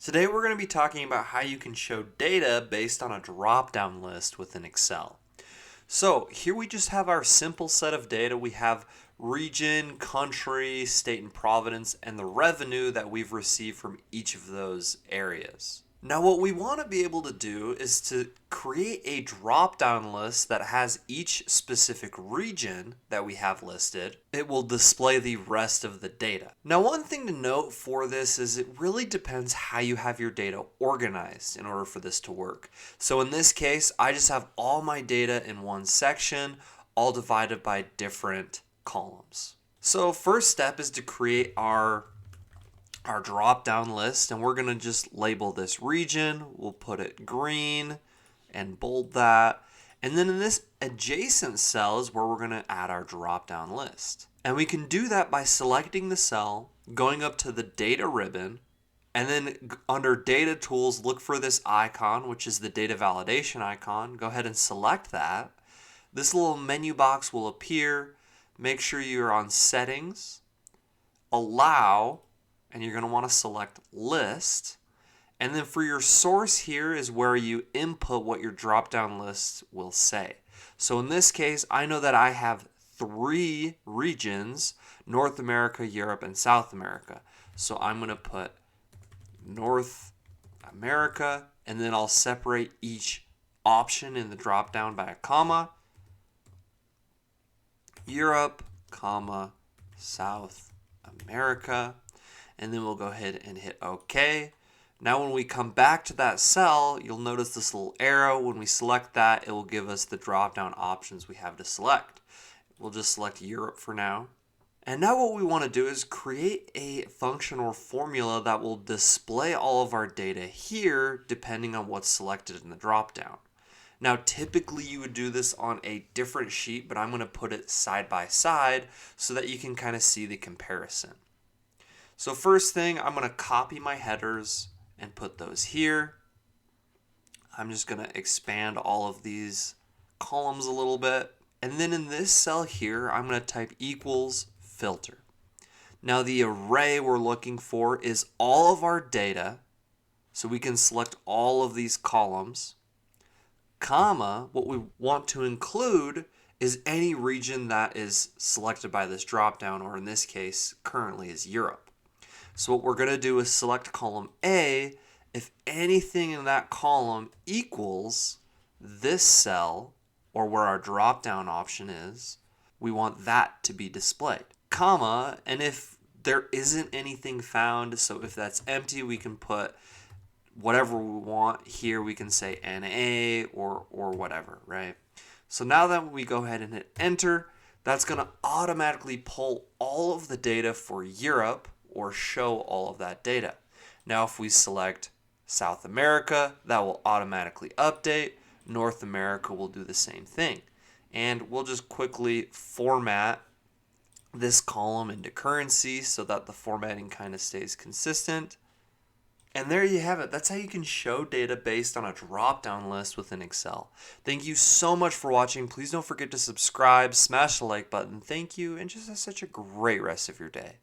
Today we're going to be talking about how you can show data based on a drop-down list within Excel. So here we just have our simple set of data. We have region, country, state and province, and the revenue that we've received from each of those areas. Now what we want to be able to do is to create a drop-down list that has each specific region that we have listed. It will display the rest of the data. Now one thing to note for this is it really depends how you have your data organized in order for this to work. So in this case, I just have all my data in one section, all divided by different columns. So first step is to create our drop-down list, and we're going to just label this region. We'll put it green and bold that. And then in this adjacent cell is where we're going to add our drop-down list. And we can do that by selecting the cell, going up to the data ribbon, and then under data tools, look for this icon, which is the data validation icon. Go ahead and select that. This little menu box will appear. Make sure you're on settings, allow, and you're going to want to select list. And then for your source here is where you input what your drop-down list will say. So in this case, I know that I have 3 regions: North America, Europe, and South America. So I'm going to put North America, and then I'll separate each option in the drop-down by a comma. Europe, comma, South America. And then we'll go ahead and hit OK. Now when we come back to that cell, you'll notice this little arrow. When we select that, it will give us the drop-down options we have to select. We'll just select Europe for now. And now what we want to do is create a function or formula that will display all of our data here depending on what's selected in the drop-down. Now typically you would do this on a different sheet, but I'm going to put it side by side so that you can kind of see the comparison. So first thing, I'm going to copy my headers and put those here. I'm just going to expand all of these columns a little bit. And then in this cell here, I'm going to type equals filter. Now the array we're looking for is all of our data. So we can select all of these columns. Comma, what we want to include is any region that is selected by this dropdown, or in this case, currently is Europe. So what we're going to do is select column A if anything in that column equals this cell, or where our drop-down option is. We want that to be displayed. Comma, and if there isn't anything found, so if that's empty, we can put whatever we want here. We can say NA or whatever, right? So now that we go ahead and hit enter, that's going to automatically pull all of the data for Europe, or show all of that data. Now if we select South America, that will automatically update. North America will do the same thing. And we'll just quickly format this column into currency so that the formatting kind of stays consistent. And there you have it. That's how you can show data based on a drop-down list within Excel. Thank you so much for watching. Please don't forget to subscribe, smash the like button. Thank you, and just have such a great rest of your day.